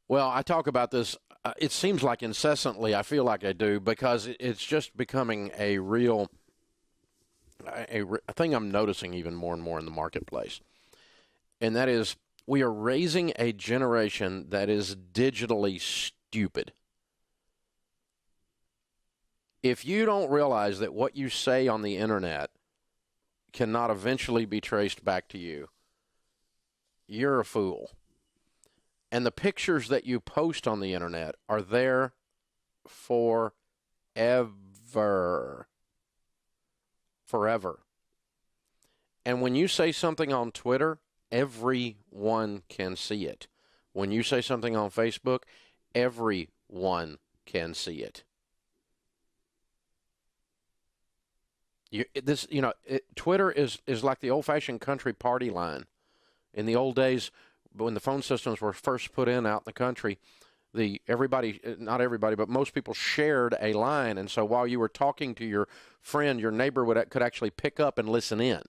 Well, I talk about this, it seems like incessantly. I feel like I do because it's just becoming a real a thing I'm noticing even more and more in the marketplace. And that is we are raising a generation that is digitally stupid. If you don't realize that what you say on the internet cannot eventually be traced back to you, you're a fool. And the pictures that you post on the internet are there forever. Forever. And when you say something on Twitter, everyone can see it. When you say something on Facebook, everyone can see it. Twitter is like the old-fashioned country party line. In the old days, when the phone systems were first put out in the country, not everybody, but most people shared a line, and so while you were talking to your friend, your neighbor could actually pick up and listen in.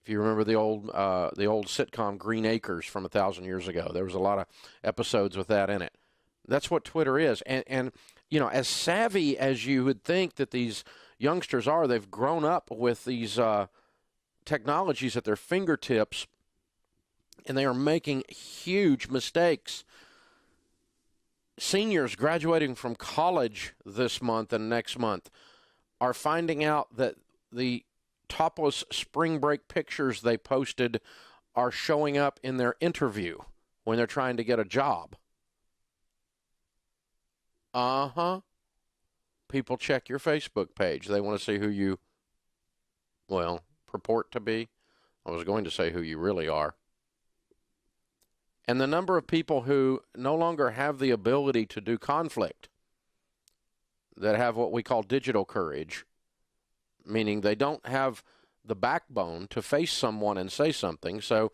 If you remember the old sitcom Green Acres from 1,000 years ago, there was a lot of episodes with that in it. That's what Twitter is, and as savvy as you would think that these youngsters are, they've grown up with these technologies at their fingertips, and they are making huge mistakes. Seniors graduating from college this month and next month are finding out that the topless spring break pictures they posted are showing up in their interview when they're trying to get a job. People check your Facebook page. They want to see who you, purport to be. I was going to say who you really are. And the number of people who no longer have the ability to do conflict, that have what we call digital courage, meaning they don't have the backbone to face someone and say something, so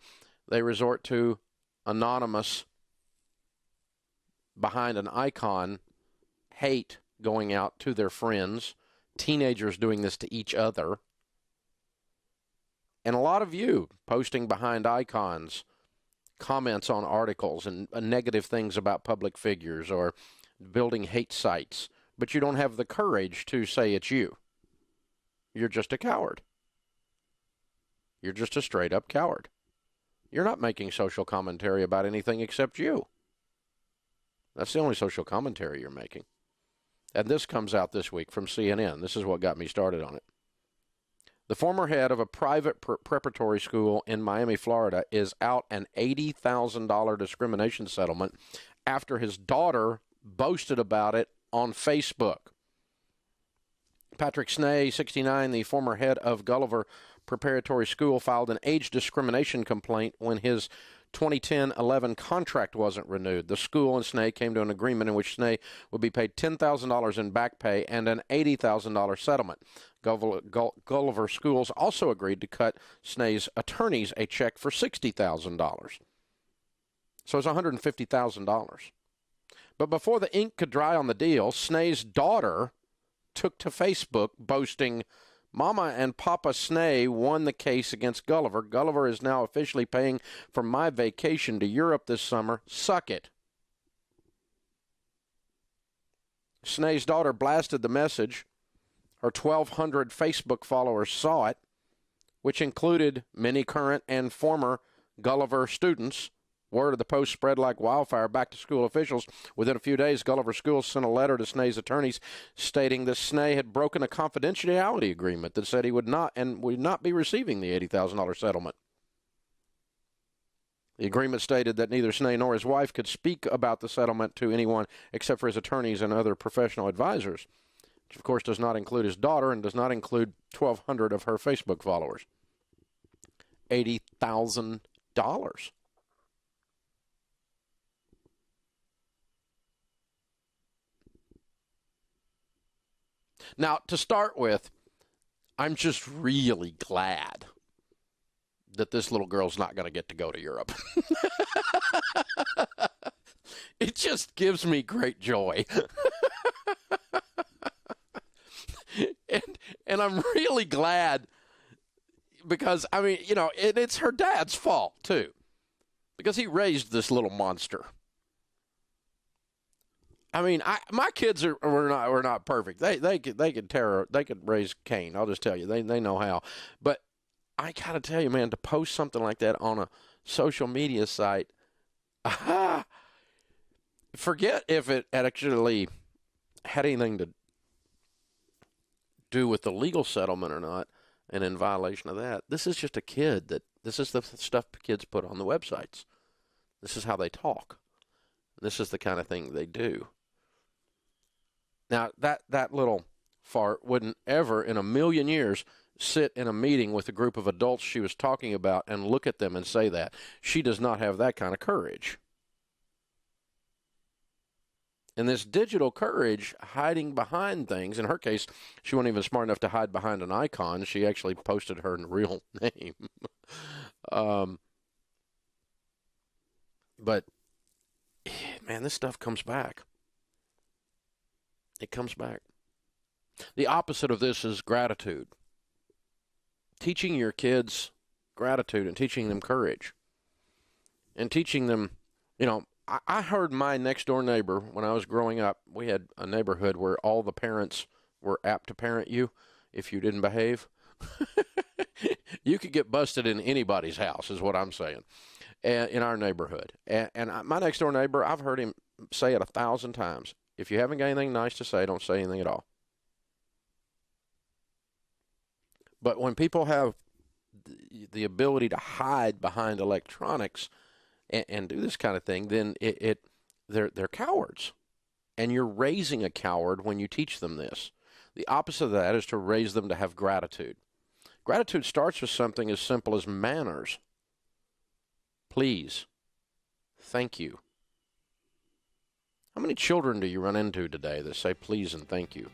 they resort to anonymous, behind an icon, hate going out to their friends, teenagers doing this to each other, and a lot of you posting behind icons, comments on articles and negative things about public figures or building hate sites, but you don't have the courage to say it's you. You're just a coward. You're just a straight-up coward. You're not making social commentary about anything except you. That's the only social commentary you're making. And this comes out this week from CNN. This is what got me started on it. The former head of a private preparatory school in Miami, Florida, is out an $80,000 discrimination settlement after his daughter boasted about it on Facebook. Patrick Snee, 69, the former head of Gulliver Preparatory School, filed an age discrimination complaint when his 2010-11 contract wasn't renewed. The school and Snee came to an agreement in which Snee would be paid $10,000 in back pay and an $80,000 settlement. Gulliver Schools also agreed to cut Snee's attorneys a check for $60,000. So it's $150,000. But before the ink could dry on the deal, Snee's daughter took to Facebook boasting, "Mama and Papa Snee won the case against Gulliver. Gulliver is now officially paying for my vacation to Europe this summer. Suck it." Snee's daughter blasted the message. Her 1,200 Facebook followers saw it, which included many current and former Gulliver students. Word of the post spread like wildfire back to school officials. Within a few days, Gulliver Schools sent a letter to Snee's attorneys stating that Snee had broken a confidentiality agreement that said he would not be receiving the $80,000 settlement. The agreement stated that neither Snee nor his wife could speak about the settlement to anyone except for his attorneys and other professional advisors, which of course does not include his daughter and does not include 1,200 of her Facebook followers. $80,000. Now, to start with, I'm just really glad that this little girl's not going to get to go to Europe. It just gives me great joy. and I'm really glad because, it's her dad's fault, too. because he raised this little monster. I mean, my kids were not perfect. They could raise Cain. I'll just tell you, they know how. But I gotta tell you, man, to post something like that on a social media site, forget if it actually had anything to do with the legal settlement or not, and in violation of that. This is just a kid this is the stuff kids put on the websites. This is how they talk. This is the kind of thing they do. Now, that little fart wouldn't ever in a million years sit in a meeting with a group of adults she was talking about and look at them and say that. She does not have that kind of courage. And this digital courage, hiding behind things, in her case, she wasn't even smart enough to hide behind an icon. She actually posted her real name. But, man, this stuff comes back. It comes back. The opposite of this is gratitude. Teaching your kids gratitude and teaching them courage. And teaching them, I heard my next door neighbor when I was growing up. We had a neighborhood where all the parents were apt to parent you if you didn't behave. You could get busted in anybody's house, is what I'm saying, in our neighborhood. And my next door neighbor, I've heard him say it 1,000 times. If you haven't got anything nice to say, don't say anything at all. But when people have the ability to hide behind electronics and do this kind of thing, then they're cowards. And you're raising a coward when you teach them this. The opposite of that is to raise them to have gratitude. Gratitude starts with something as simple as manners. Please. Thank you. How many children do you run into today that say please and thank you?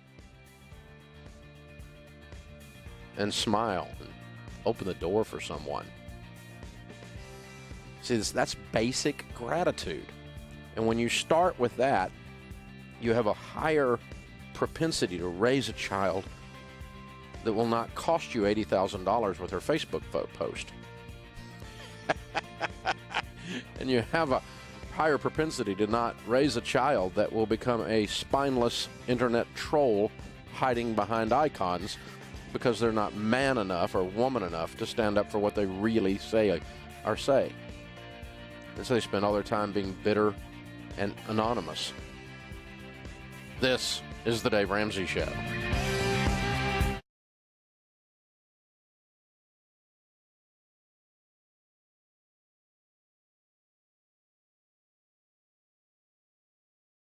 And smile and open the door for someone. See, that's basic gratitude. And when you start with that, you have a higher propensity to raise a child that will not cost you $80,000 with her Facebook post. And you have a higher propensity to not raise a child that will become a spineless internet troll hiding behind icons because they're not man enough or woman enough to stand up for what they really say. And so they spend all their time being bitter and anonymous. This is the Dave Ramsey Show.